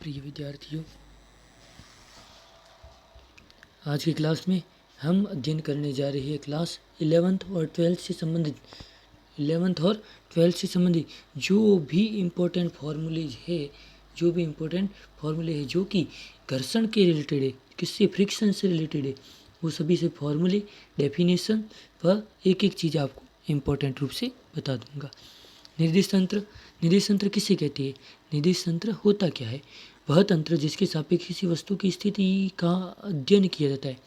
प्रिय विद्यार्थियों, आज की क्लास में हम अध्ययन करने जा रहे हैं क्लास 11th और 12th से संबंधित जो भी इम्पोर्टेंट फार्मूलेज है जो कि घर्षण के रिलेटेड है, किससे, फ्रिक्शन से रिलेटेड है, वो सभी से फार्मूले, डेफिनेशन व एक एक चीज़ आपको इम्पोर्टेंट रूप से बता दूंगा। निर्देश तंत्र किसे कहते हैं? निर्देश तंत्र होता क्या है? वह तंत्र जिसके सापेक्ष किसी वस्तु की स्थिति का अध्ययन किया जाता है।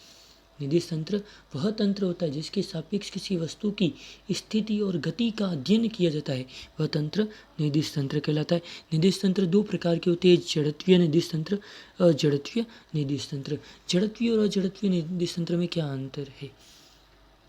निर्देश तंत्र वह तंत्र होता है जिसके सापेक्ष किसी वस्तु की स्थिति और गति का अध्ययन किया जाता है, वह तंत्र निर्देश तंत्र कहलाता है। निर्देश तंत्र दो प्रकार के होते हैं, जड़त्वीय निर्देश तंत्र, अजड़त्वीय निर्देश तंत्र। जड़त्वीय और अजड़त्वीय निर्देश तंत्र में क्या अंतर है?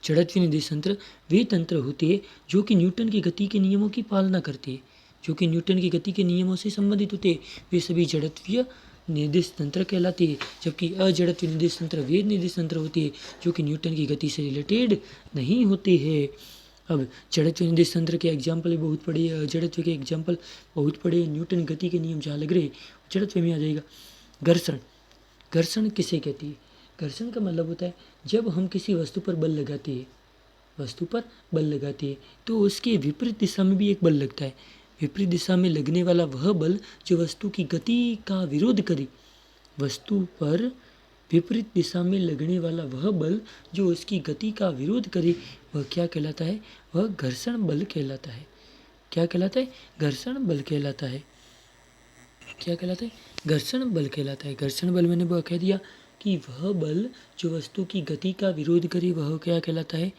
जड़त्वीय निर्देश तंत्र वे तंत्र होते हैं जो कि न्यूटन की गति के नियमों की पालना करते हैं, जो कि न्यूटन की गति के नियमों से संबंधित होते हैं, वे सभी जड़त्वीय निर्देश तंत्र कहलाते हैं। जबकि अजड़त्वीय निर्देश तंत्र वे निर्देश तंत्र होते हैं जो कि न्यूटन की गति से रिलेटेड नहीं होते हैं। अब जड़त्वीय निर्देश तंत्र के एग्जाम्पल बहुत पड़े, अजड़त्व के एग्जाम्पल बहुत पड़े। न्यूटन गति के नियम जहाँ लग रहे जड़त्व में आ जाएगा। घर्षण किसे कहती है? घर्षण का मतलब होता है जब हम किसी वस्तु पर बल लगाते हैं तो उसके विपरीत दिशा में भी एक बल लगता है। विपरीत दिशा में लगने वाला वह बल जो वस्तु की गति का विरोध करे, वस्तु पर विपरीत दिशा में लगने वाला वह बल जो उसकी गति का विरोध करे, वह क्या कहलाता है? वह घर्षण बल कहलाता है। क्या कहलाता है? घर्षण बल कहलाता है। क्या कहलाता है? घर्षण बल कहलाता है। घर्षण बल मैंने वह कह दिया कि वह बल जो वस्तु की गति का विरोध करे, वह क्या कहलाता है?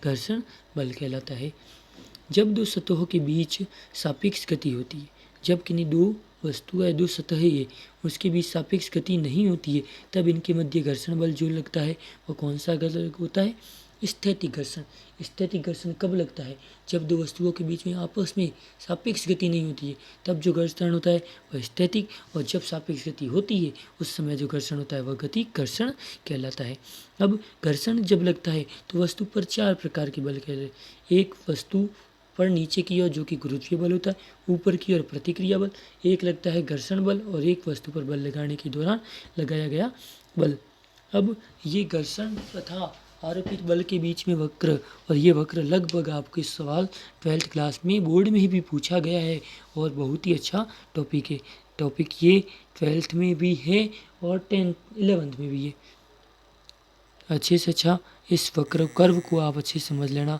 घर्षण बल कहलाता है। जब दो सतहों के बीच सापेक्ष गति होती है, जब किन्हीं दो वस्तुएं, दो सतहें है, उसके बीच सापेक्ष गति नहीं होती है, तब इनके मध्य घर्षण बल जो लगता है वह कौन सा होता है? स्थैतिक घर्षण। स्थैतिक घर्षण कब लगता है? जब दो वस्तुओं के बीच में आपस में सापेक्ष गति नहीं होती है, तब जो घर्षण होता है वह स्थैतिक, और जब सापेक्ष गति होती है उस समय जो घर्षण होता है वह गतिक घर्षण कहलाता है। अब घर्षण जब लगता है तो वस्तु पर चार प्रकार के बल कहलाते हैं। एक वस्तु पर नीचे की ओर जो कि गुरुत्वीय बल होता है, ऊपर की ओर प्रतिक्रिया बल, एक लगता है घर्षण बल, और एक वस्तु पर बल लगाने के दौरान लगाया गया बल। अब ये घर्षण तथा आरोपित बल के बीच में वक्र, और ये वक्र लगभग आपके सवाल 12th क्लास में बोर्ड में भी पूछा गया है और बहुत ही अच्छा टॉपिक है। टॉपिक ये 12th में भी है और 11th में भी है। अच्छे से अच्छा इस वक्र कर्व को आप अच्छे से समझ लेना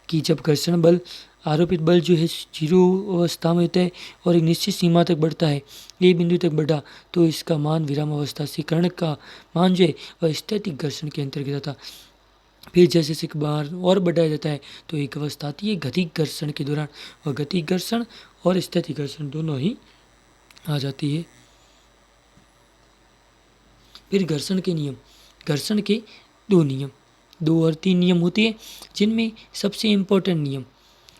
कि जब घर्षण बल, आरोपित बल जो है जीरो अवस्था में होता है और एक निश्चित सीमा तक बढ़ता है, एक बिंदु तक बढ़ा तो इसका मान विराम अवस्था से कर्ण का मान जो है वह स्थैतिक घर्षण के अंतर्गत आता। फिर जैसे एक बार और बढ़ाया जाता है तो एक अवस्था आती है गतिक घर्षण के दौरान, और गतिक घर्षण और स्थैतिक घर्षण दोनों ही आ जाती है। फिर घर्षण के नियम। घर्षण के दो और तीन नियम होते हैं, जिनमें सबसे इम्पोर्टेंट नियम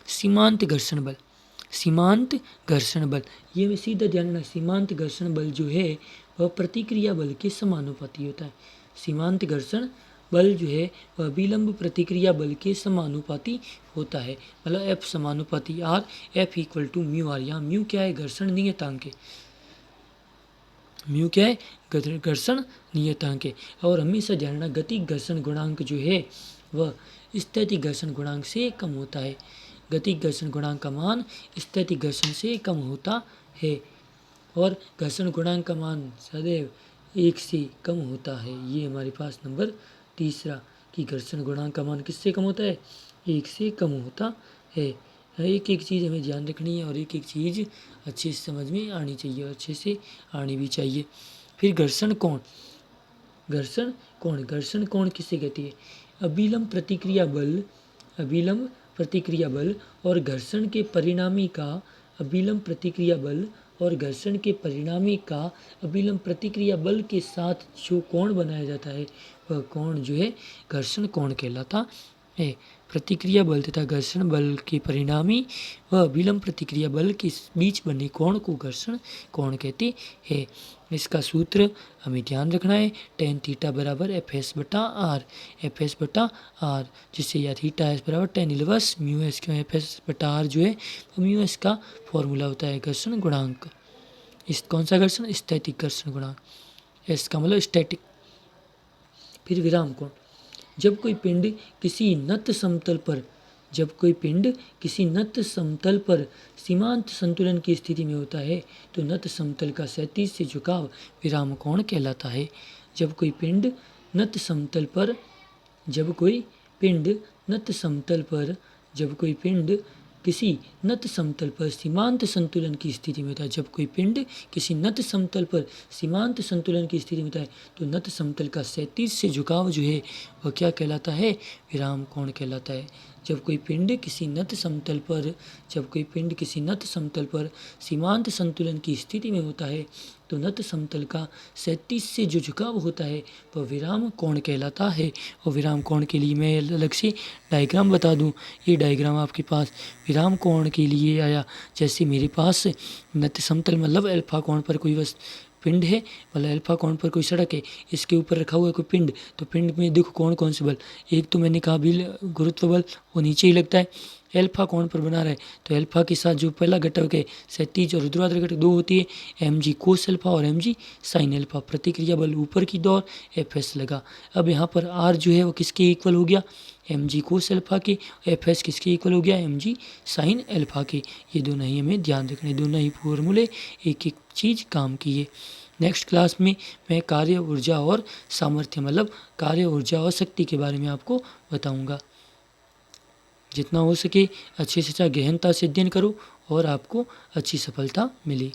सीमांत घर्षण बल। सीमांत घर्षण बल, ये में सीधा ध्यान रखना, सीमांत घर्षण बल जो है वह प्रतिक्रिया बल के समानुपाती होता है। सीमांत घर्षण बल जो है वह विलंब प्रतिक्रिया बल के समानुपाती होता है। मतलब F समानुपाती R, F equal to mu R. यहाँ म्यू क्या है? घर्षण नियतांक है। म्यू क्या है? घर्षण नियतांक है। और हमेशा ध्यान रखना गतिक घर्षण गुणांक जो है वह स्थैतिक घर्षण गुणांक से कम होता है। गतिक घर्षण गुणांक का मान स्थैतिक घर्षण से कम होता है, और घर्षण गुणांक का मान सदैव 1 से कम होता है। ये हमारे पास नंबर तीसरा कि घर्षण गुणांक का मान किससे कम होता है? 1 से कम होता है। एक एक चीज़ हमें ध्यान रखनी है और एक एक चीज़ अच्छे से समझ में आनी चाहिए, अच्छे से आनी भी चाहिए। फिर घर्षण कोण किसे कहती है? अभिलंब प्रतिक्रिया बल और घर्षण के परिणामी का अभिलंब प्रतिक्रिया बल और घर्षण के परिणामी का अभिलंब प्रतिक्रिया बल के साथ जो कोण बनाया जाता है वह कोण जो है घर्षण कोण कहलाता है। प्रतिक्रिया बल तथा घर्षण बल के परिणामी व अभिलंब प्रतिक्रिया बल के बीच बने कोण को घर्षण कोण कहते हैं। इसका सूत्र हमें ध्यान रखना है, tan थीटा बराबर FS/R, FS/R, जिससे या थीटा S बराबर tan इनवर्स म्यू एस, क्यों FS/R जो है म्यू एस का फॉर्मूला होता है घर्षण गुणांक। इस कौन सा घर्षण? स्थैतिक घर्षण गुणांक। एस का मतलब स्टैटिक। फिर विराम कोण। जब कोई पिंड किसी नत समतल पर सीमांत संतुलन की स्थिति में होता है तो नत समतल का क्षैतिज से झुकाव विराम कोण कहलाता है। जब कोई पिंड नत समतल पर किसी नत समतल पर सीमांत संतुलन की स्थिति में होता है तो नत समतल का क्षैतिज से झुकाव जो है वह क्या कहलाता है? विराम कोण कहलाता है। जब कोई पिंड किसी नत समतल पर सीमांत संतुलन की स्थिति में होता है तो नत समतल का क्षैतिज से जो झुकाव होता है वह विराम कोण कहलाता है। और विराम कोण के लिए मैं अलग से डायग्राम बता दूं। ये डायग्राम आपके पास विराम कोण के लिए आया। जैसे मेरे पास नत समतल मतलब अल्फा कोण पर कोई पिंड है, मतलब अल्फा कोण पर कोई सड़क है, इसके ऊपर रखा हुआ है कोई पिंड। तो पिंड में देखो कौन कौन से बल, एक तो मैंने कहा भी गुरुत्व बल, वो नीचे ही लगता है। अल्फा कोण पर बना रहा है तो अल्फा के साथ जो पहला घटक है क्षैतिज और ऊर्ध्वाधर घटक दो होती है, mg कोस अल्फा और mg साइन अल्फा। प्रतिक्रिया बल ऊपर की दौर Fs लगा। अब यहाँ पर r जो है वो किसके इक्वल हो गया? mg कोस अल्फा के। Fs किसके इक्वल हो गया? mg साइन अल्फा के। ये दोनों ही हमें ध्यान रखने, दोनों ही फॉर्मूले एक एक चीज़ काम की है। नेक्स्ट क्लास में मैं कार्य ऊर्जा और सामर्थ्य मतलब कार्य ऊर्जा और शक्ति के बारे में आपको बताऊंगा। जितना हो सके अच्छे से अच्छा गहनता से अध्ययन करो और आपको अच्छी सफलता मिले।